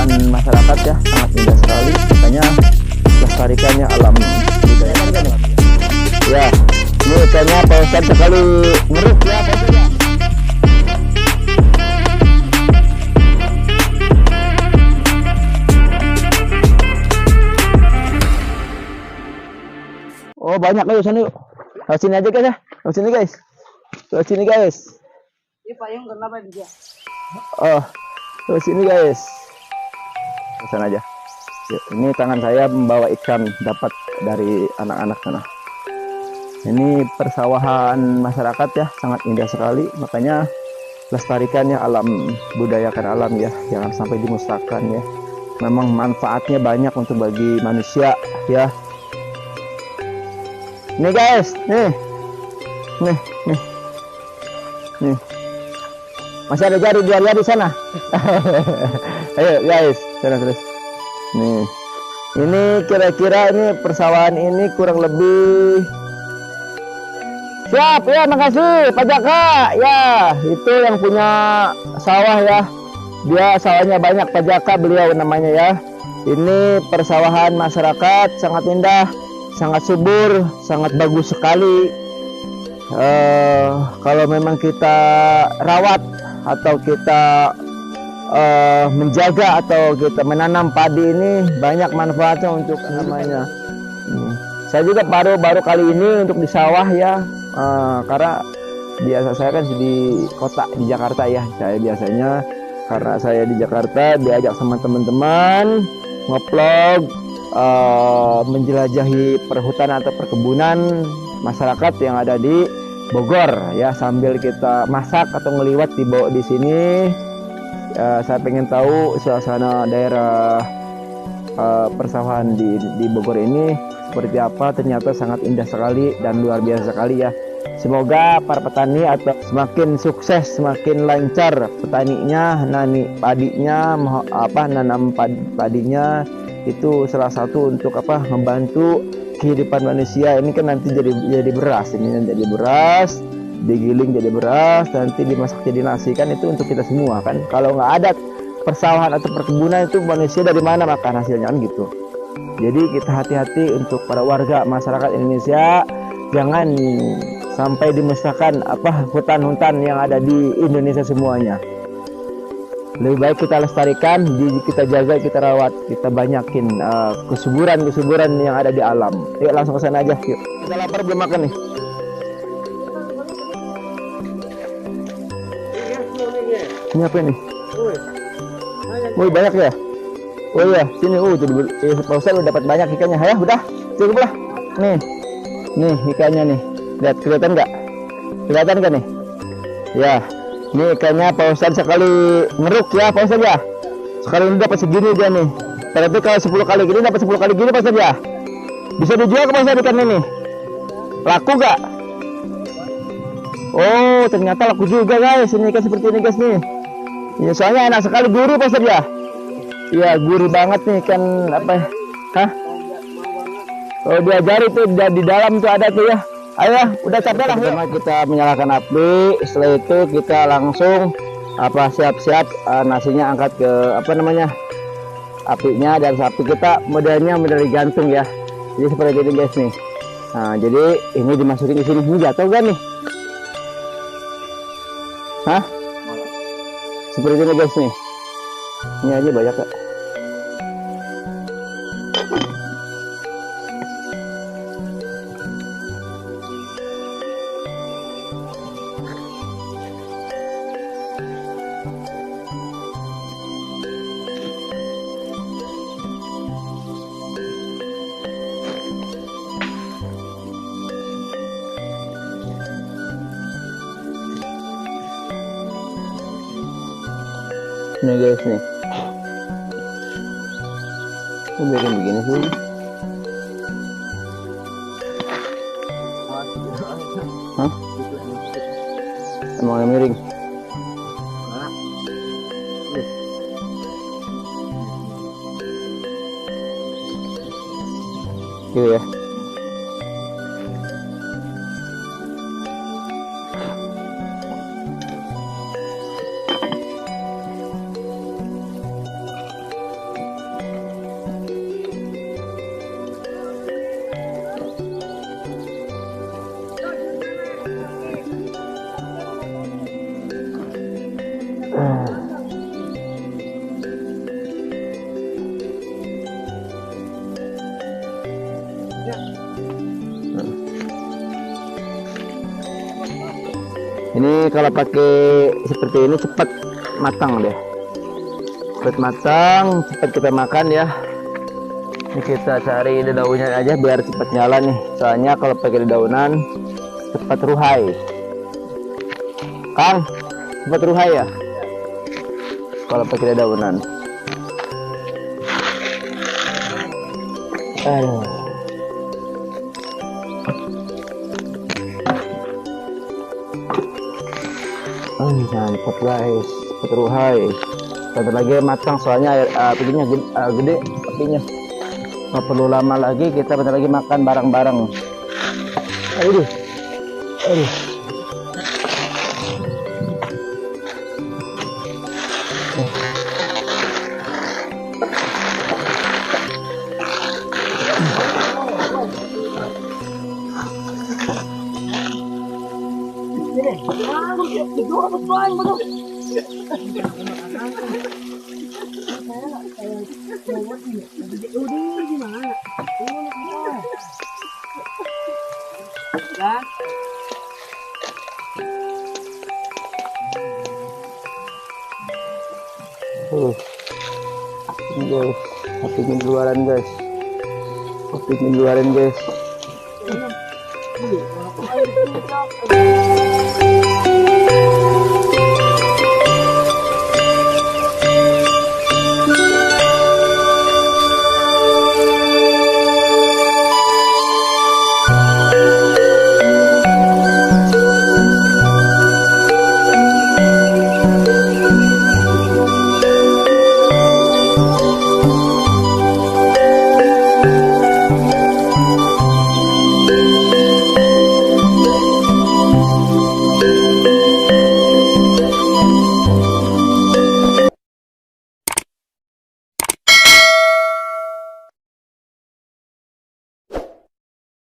persawahan masyarakat ya sangat indah sekali, makanya lestarikannya alam budaya kan ya. Ini ikannya Pak Ustadz sekali ngeruk ya Pak Ustadz ya. Oh banyak, ayo sana yuk. Lewat sini aja guys ya. Lewat sini guys. Lewat sini guys. Ini payung kenapa dia? Oh, lewat sini guys. Ke sana aja. Yuk, ini tangan saya membawa ikan dapat dari anak-anak sana. Ini persawahan masyarakat ya, sangat indah sekali. Makanya lestarikannya alam, budayakan alam ya. Jangan sampai dimusnahkan ya. Memang manfaatnya banyak untuk bagi manusia ya. Nih guys, nih. Masih ada jari dua di sana. Ayo guys, terus. Nih. Ini kira-kira ini persawahan ini kurang lebih. Siap ya, makasih Pak Jaka. Ya, itu yang punya sawah ya. Dia sawahnya banyak, Pak Jaka beliau namanya ya. Ini persawahan masyarakat sangat indah, sangat subur, sangat bagus sekali. Kalau memang kita rawat atau kita menjaga atau kita menanam padi ini banyak manfaatnya untuk namanya. Saya juga baru kali ini untuk di sawah ya, karena biasa saya kan di kota di Jakarta ya. Saya biasanya karena saya di Jakarta diajak sama teman-teman nge-vlog, menjelajahi perhutanan atau perkebunan masyarakat yang ada di Bogor ya, sambil kita masak atau ngeliwat di sini. Saya pengen tahu suasana daerah persawahan di Bogor ini seperti apa. Ternyata sangat indah sekali dan luar biasa sekali ya. Semoga para petani atau semakin sukses, semakin lancar petaninya, nanam padinya. Itu salah satu untuk membantu kehidupan manusia. Ini kan nanti jadi beras, digiling jadi beras, nanti dimasak jadi nasi, kan itu untuk kita semua kan. Kalau nggak ada persawahan atau perkebunan, itu manusia dari mana makan hasilnya kan gitu. Jadi kita hati-hati untuk para warga masyarakat Indonesia, jangan sampai dimusnahkan hutan-hutan yang ada di Indonesia semuanya. Lebih baik kita lestarikan, kita jaga, kita rawat, kita banyakin kesuburan yang ada di alam. Yuk langsung ke sana aja, yuk. Kita lapar belum makan nih. Ini apa nih? Wih banyak ya. Oh iya, sini Pak Ustadz udah dapat banyak ikannya. Ya udah, cukup lah. Nih ikannya nih. Lihat, kelihatan nggak? Kelihatan kan nih? Ya. Ini ikannya Pak Ustadz sekali ngeruk ya Pak Ustadz ya. Sekali ini dapat segini dia nih. Tapi kalau 10 kali gini dapat 10 kali gini Pak Ustadz ya. Bisa dijual ke Pak Ustadz ikan ini? Laku gak? Oh ternyata laku juga guys. Ini ikan seperti ini guys nih. Ya soalnya enak sekali, gurih Pak Ustadz ya. Iya gurih banget nih ikan Hah? Oh diajari tuh di dalam tuh ada tuh ya. Ayo, udah capek lah. Pertama kita menyalakan api, setelah itu kita langsung siap-siap nasinya angkat ke apinya, dan sapi kita modelnya model gantung ya. Jadi seperti ini guys nih. Nah, jadi ini dimasukin ke sini, ini jatuh kan nih? Hah? Seperti ini guys nih. Ini aja banyak kak. Nih guys nih. Kok bikin begini sih? Hah? Emangnya miring? Gitu ya. Ini kalau pakai seperti ini cepat matang deh. Cepat matang, cepat kita makan ya. Ini kita cari dedaunan aja biar cepat nyala nih. Soalnya kalau pakai dedaunan cepat ruhai. Kang, cepat ruhai ya? Kalau pakai dedaunan. Aduh. Mantap guys, cepat ruhai. Satu lagi matang soalnya air apinya gede apinya. Nggak perlu lama lagi, kita bentar lagi makan bareng-bareng. Aduh. Aduh. Ini guys, apinya keluaran guys. Apinya keluaran guys.